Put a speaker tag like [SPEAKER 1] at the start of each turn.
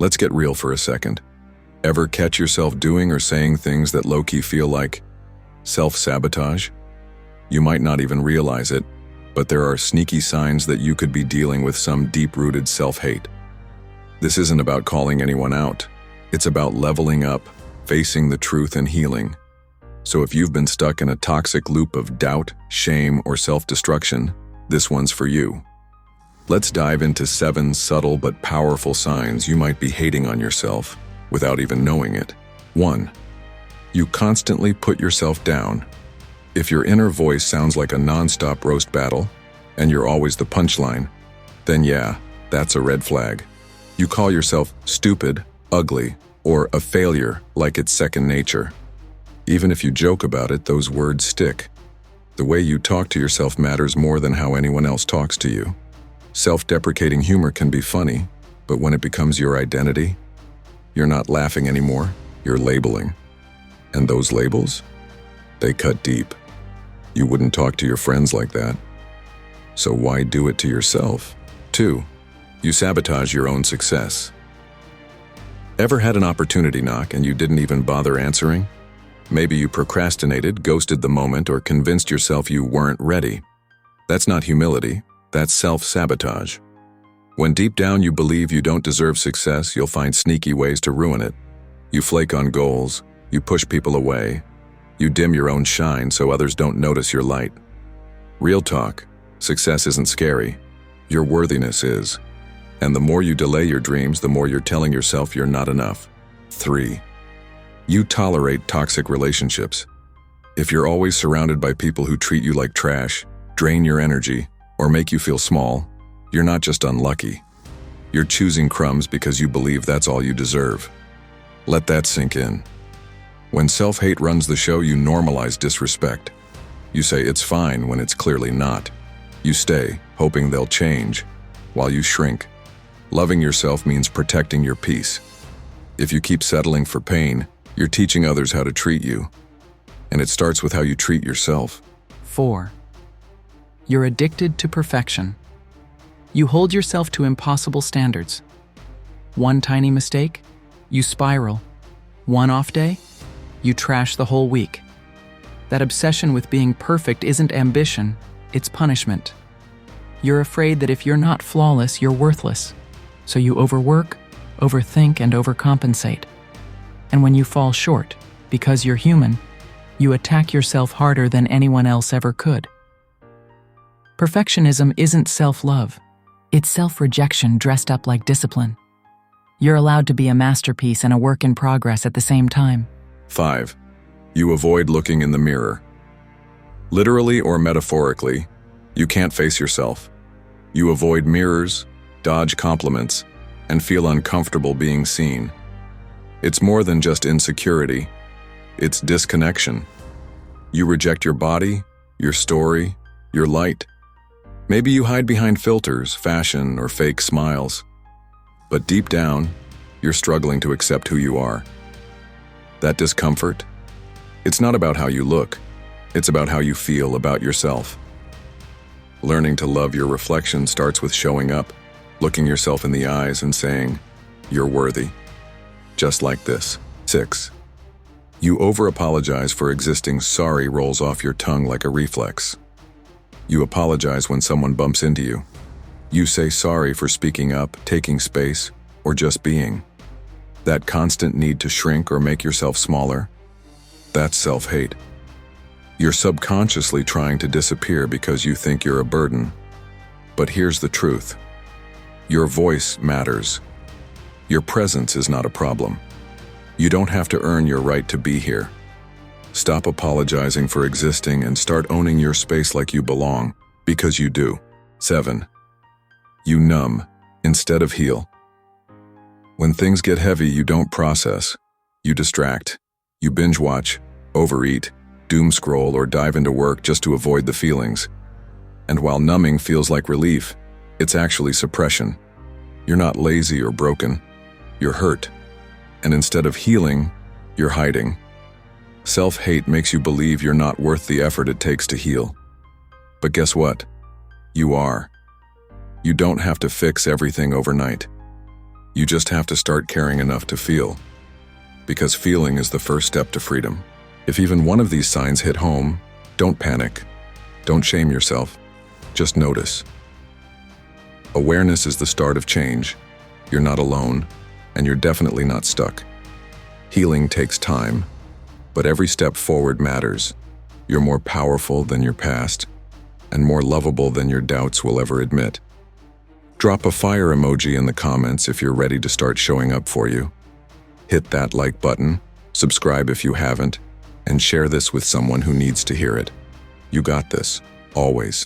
[SPEAKER 1] Let's get real for a second. Ever catch yourself doing or saying things that low-key feel like self-sabotage? You might not even realize it, but there are sneaky signs that you could be dealing with some deep-rooted self-hate. This isn't about calling anyone out. It's about leveling up, facing the truth and healing. So if you've been stuck in a toxic loop of doubt, shame, or self-destruction, this one's for you. Let's dive into 7 subtle but powerful signs you might be hating on yourself without even knowing it. 1. You constantly put yourself down. If your inner voice sounds like a non-stop roast battle, and you're always the punchline, then yeah, that's a red flag. You call yourself stupid, ugly, or a failure like it's second nature. Even if you joke about it, those words stick. The way you talk to yourself matters more than how anyone else talks to you. Self-deprecating humor can be funny, but when it becomes your identity, you're not laughing anymore, you're labeling. And those labels? They cut deep. You wouldn't talk to your friends like that. So why do it to yourself? 2. You sabotage your own success. Ever had an opportunity knock and you didn't even bother answering? Maybe you procrastinated, ghosted the moment, or convinced yourself you weren't ready. That's not humility, that's self-sabotage. When deep down you believe you don't deserve success, you'll find sneaky ways to ruin it. You flake on goals, you push people away, you dim your own shine so others don't notice your light. Real talk, success isn't scary, your worthiness is. And the more you delay your dreams, the more you're telling yourself you're not enough. 3. You tolerate toxic relationships. If you're always surrounded by people who treat you like trash, drain your energy, or make you feel small, you're not just unlucky. You're choosing crumbs because you believe that's all you deserve. Let that sink in. When self-hate runs the show, you normalize disrespect. You say it's fine when it's clearly not. You stay, hoping they'll change, while you shrink. Loving yourself means protecting your peace. If you keep settling for pain, you're teaching others how to treat you. And it starts with how you treat yourself.
[SPEAKER 2] 4. You're addicted to perfection. You hold yourself to impossible standards. One tiny mistake, you spiral. One off day, you trash the whole week. That obsession with being perfect isn't ambition, it's punishment. You're afraid that if you're not flawless, you're worthless. So you overwork, overthink, and overcompensate. And when you fall short, because you're human, you attack yourself harder than anyone else ever could. Perfectionism isn't self-love. It's self-rejection dressed up like discipline. You're allowed to be a masterpiece and a work in progress at the same time.
[SPEAKER 1] 5. You avoid looking in the mirror. Literally or metaphorically, you can't face yourself. You avoid mirrors, dodge compliments, and feel uncomfortable being seen. It's more than just insecurity. It's disconnection. You reject your body, your story, your light. Maybe you hide behind filters, fashion, or fake smiles. But deep down, you're struggling to accept who you are. That discomfort, it's not about how you look. It's about how you feel about yourself. Learning to love your reflection starts with showing up, looking yourself in the eyes and saying, "You're worthy." Just like this. 6. You over-apologize for existing. Sorry rolls off your tongue like a reflex. You apologize when someone bumps into you. You say sorry for speaking up, taking space, or just being. That constant need to shrink or make yourself smaller, that's self-hate. You're subconsciously trying to disappear because you think you're a burden. But here's the truth. Your voice matters. Your presence is not a problem. You don't have to earn your right to be here. Stop apologizing for existing and start owning your space like you belong, because you do. 7. You numb instead of heal. When things get heavy, you don't process. You distract. You binge watch, overeat, doom scroll, or dive into work just to avoid the feelings. And while numbing feels like relief, it's actually suppression. You're not lazy or broken. You're hurt. And instead of healing, you're hiding. Self-hate makes you believe you're not worth the effort it takes to heal. But guess what? You are. You don't have to fix everything overnight. You just have to start caring enough to feel, because feeling is the first step to freedom. If even one of these signs hit home, don't panic. Don't shame yourself. Just notice. Awareness is the start of change. You're not alone, and you're definitely not stuck. Healing takes time, but every step forward matters. You're more powerful than your past, and more lovable than your doubts will ever admit. Drop a fire emoji in the comments if you're ready to start showing up for you. Hit that like button, subscribe if you haven't, and share this with someone who needs to hear it. You got this, always.